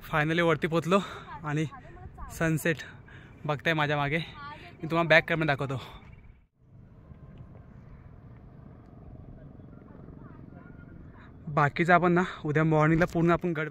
Finally वरती पोचलो आणि सनसेट बघताय माझ्या मागे. मी तुम्हाला बॅक कॅमेरा दाखवतो. बाकीचं आपण ना उद्या मॉर्निंगला पूर्ण आपण गड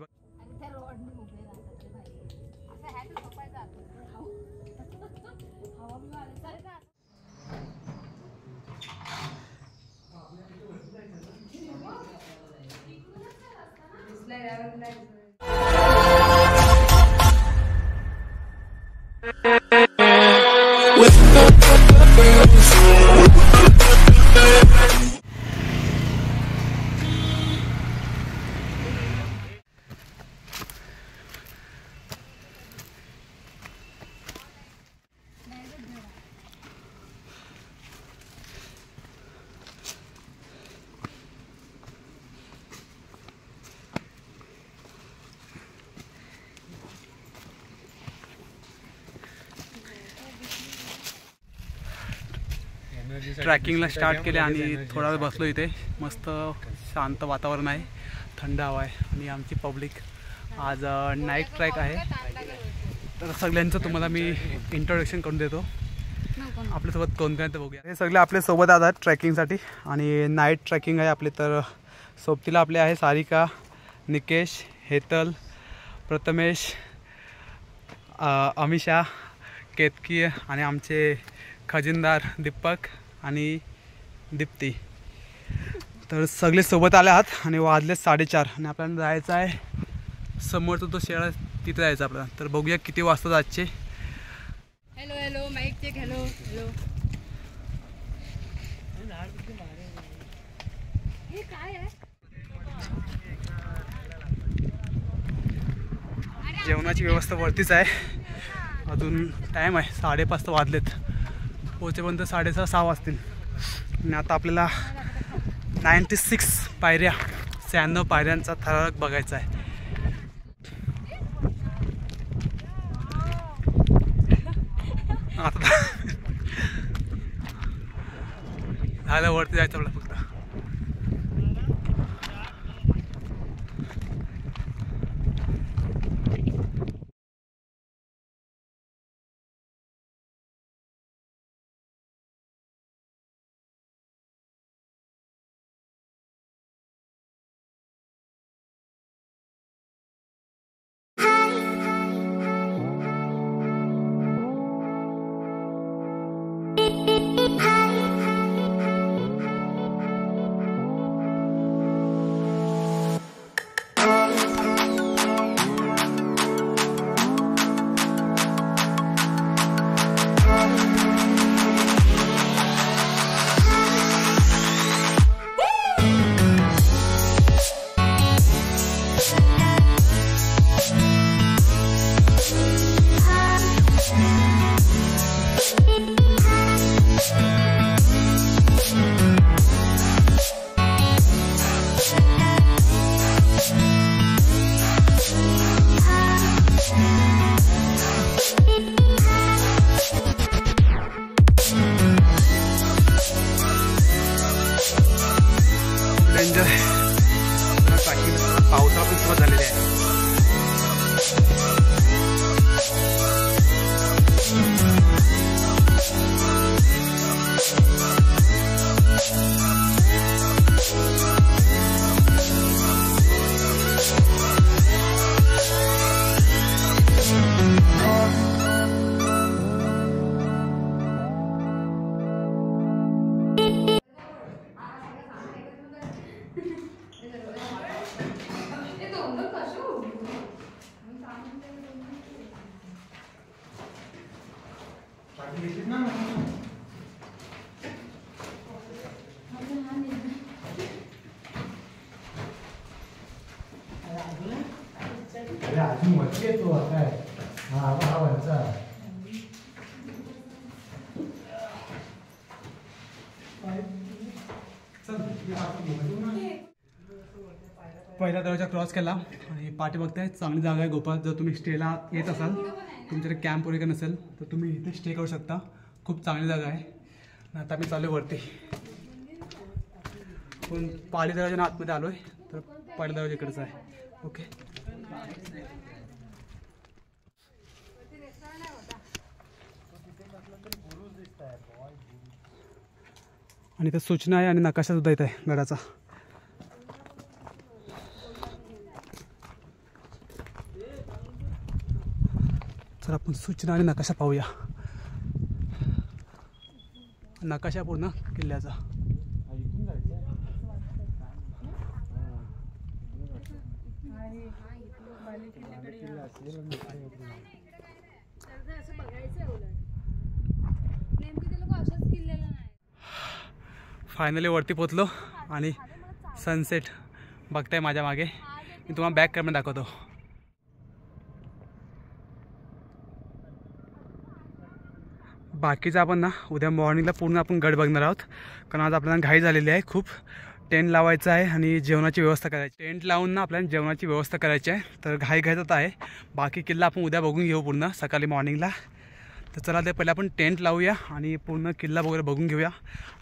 ट्रॅकिंगला स्टार्ट केले आणि थोडा वेळ बसलो. इथे मस्त शांत वातावरण आहे, थंड हवा आहे आणि आमची पब्लिक. आज नाईट ट्रॅक आहे तर सगळ्यांचं तुम्हाला मी इंट्रोडक्शन करून देतो. आपल्यासोबत कोण काय ते बघूया. हे सगळे आपल्यासोबत आहात ट्रॅकिंगसाठी आणि नाईट ट्रॅकिंग आहे आपले. तर सोबतीला आपले आहे सारिका, निकेश, हेतल, प्रथमेश, अमिषा, केतकी आणि आमचे खजिनदार दीपक आणि दीप्ती. तर सगळे सोबत आले आहात आणि वाजले 4:30 आणि आपल्याला जायचं आहे समोरचा तो शेळा, तिथे जायचं आपल्याला. तर बघूया किती वाजता आजचे. Hello hello mike check. Hello hello. हे काय आहे? जेवणाची व्यवस्था वरतीच आहे. अजून टाईम आहे, 5:30 वाजलेत. पोहोचेपर्यंत 6:30 वाजतील. आणि आता आपल्याला 96 पायऱ्या, 96 पायऱ्यांचा थरारक बघायचा आहे. आता झालं, वरती जायचं आपल्याला फक्त. पावसाळा पण सुरुवात झालेली आहे. अजून मच्छी येतो काय हा वरचा पहिला दरवाजा क्रॉस केला आणि पाठी बघताय चांगली जागा आहे गोपाळ. जर तुम्ही स्टेला येत असाल, तुमच्याकडे कॅम्प वगैरे नसेल तर तुम्ही इथे स्टे करू शकता. खूप चांगली जागा आहे. आता मी चालू वरती. पण पाली दरवाजाने आतमध्ये आलोय, तर पहिल्या दरवाजा इकडचा आहे. ओके. आणि इथं सूचना आहे आणि नकाशा सुद्धा येत आहे गडाचा. तर आपण सूचना आणि नकाशा पाहूया. नकाशा पूर्ण किल्ल्याचा. फायनली वरती पोचलो आणि सनसेट बघताय माझ्या मागे. मी तुम्हाला बॅक कॅमेरा दाखवतो. बाकीचं आपण ना उद्या मॉर्निंगला पूर्ण आपण गड बघणार आहोत. कारण आज आपल्याला घाई झालेली आहे खूप. टेंट लावायचं आहे आणि जेवणाची व्यवस्था करायची. टेंट लावून ना आपल्याला जेवणाची व्यवस्था करायची आहे. तर घाईघाईत आहे. बाकी किल्ला आपण उद्या बघून घेऊ पूर्ण सकाळी मॉर्निंगला. तर चला ते पहिले आपण टेंट लावूया आणि पूर्ण किल्ला वगैरे बघून घेऊया.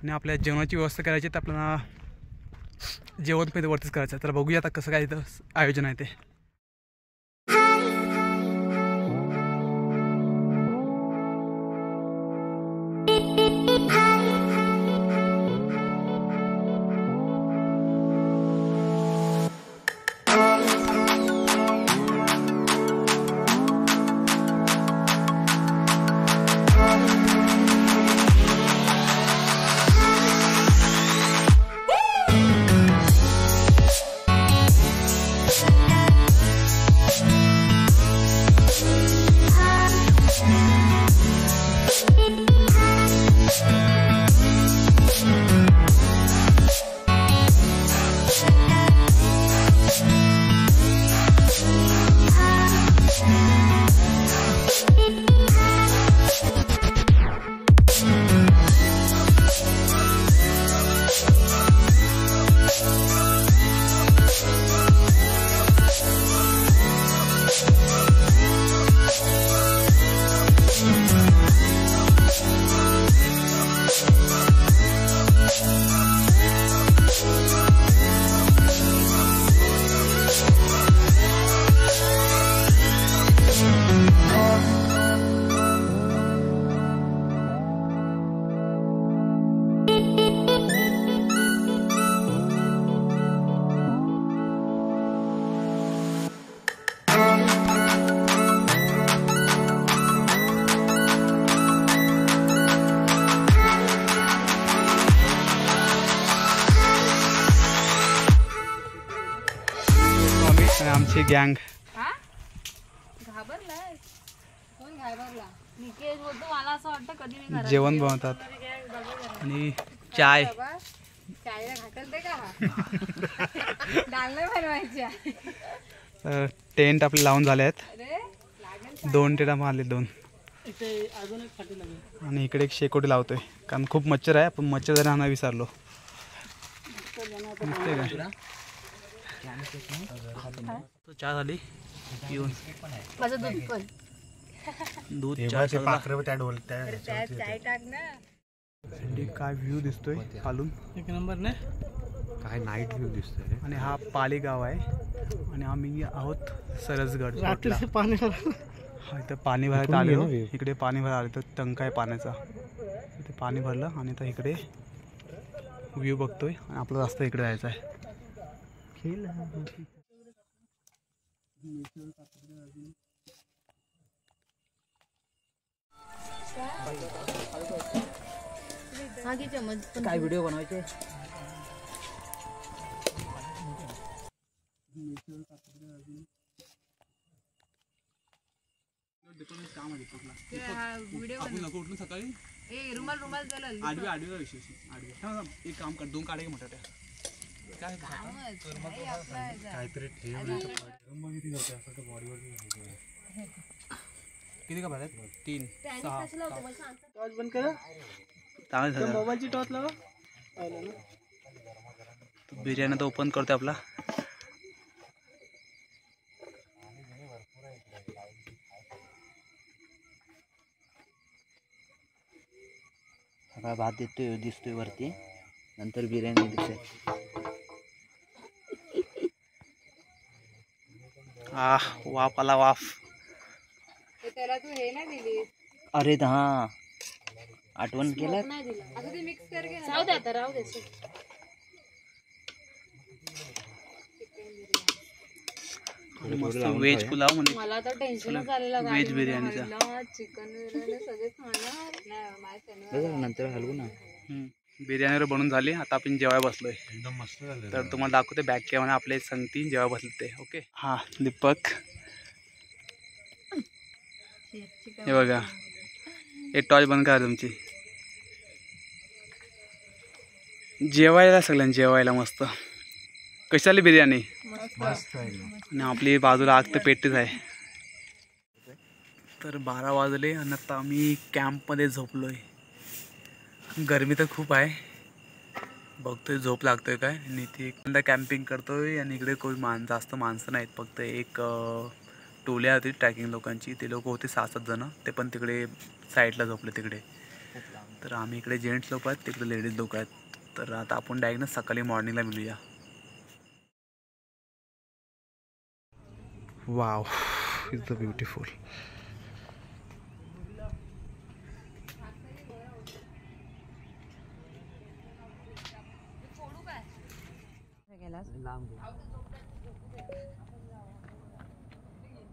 आणि आपल्या जेवणाची व्यवस्था करायची. तर आपल्याला जेवण पण वरतीच करायचं. तर बघूया आता कसं काय इथं आयोजन आहे ते. आमची गँग जेवण बनवतात आणि चाय टेंट आपले लावून झाले आहेत. 2 टेंट मारले 2 आणि इकडे एक शेकोटी लावतोय कारण खूप मच्छर आहे. आपण मच्छर जरा आणा विसरलो. चहा झाली पिऊन. माझं दूध पण. दूध चहा चाय टाक ना. काय व्ह्यू दिसतोय खालून. एक नंबर ने काय नाईट व्ह्यू दिसतोय. आणि हा पाली गाव आहे आणि आम्ही आहोत सरसगड. पाणी इथं पाणी भरायला आलो. इकडे पाणी भरायला आलं तर टंका आहे पाण्याचा. इथे पाणी भरलं आणि आता इकडे व्ह्यू बघतोय आणि आपला रस्ता इकडे जायचा आहे. काय व्हिडिओ बनवायचे. उठून सकाळी रुमाल रुमाल आडवी आडवीला विशेष आडवी. एक काम कर 2 काढे मोठ्या त्या काय काहीतरी किती का भरायत 3 6 बंद करा. मोबाईलची टॉर्च लावा. बिर्याणी तर ओपन करतो आपला. सगळा भात देतोय दिसतोय वरती. नंतर बिर्याणी दिसते. वाफ आला वाफ. त्याला तू हे ना दिली. अरे हा आठवण केलं असं ते मिक्स करके जाऊ दे आता राहू दे मस्त व्हेज पुलाव म्हणजे मला तर टेन्शनच आलेलं व्हेज बिर्याणीचा चिकन बिर्याणी सगळे खाणार नाही माझ्या नंतर हलवू ना. बिर्याणी वगैरे बनवून झाली. आता आपण जेवायला बसलोय. एकदम मस्त झालं. तर तुम्हाला दाखवते बॅक कॅमेरा आपले संगती जेव्हा बसले ते. ओके हा दीपक हे बघा एक टॉर्च बंद करा तुमची. जेवायला सगळ्यांनी जेवायला मस्त. कशी आली बिर्याणी? मस्त आहे. आणि आपली बाजूला आग तर पेटीच आहे. तर 12 वाजले आणि आता आम्ही कॅम्पमध्ये झोपलोय. गरमी तर खूप आहे. बघतोय झोप लागतोय काय. आणि इथे कॅम्पिंग करतोय आणि इकडे कोणी जास्त माणसं नाहीत. फक्त एक टोल्या होती ट्रॅकिंग लोकांची. ते लोक होते 6-7 जण. ते पण तिकडे साईडला झोपले तिकडे. तर आम्ही इकडे जेंट्स लोक आहेत, तिकडे लेडीज लोक आहेत. तर आता आपण डायरेक्ट ना सकाळी मॉर्निंगला मिळूया. Wow it's beautiful.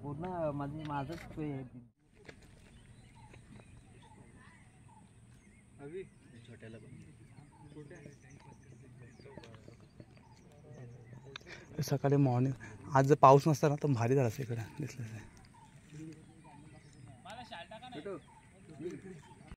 पूर्ण म्हणजे माझंच सकाळी मॉर्निंग आज जर पाऊस नसता ना तर भारी झाला असं इकडे दिसलं.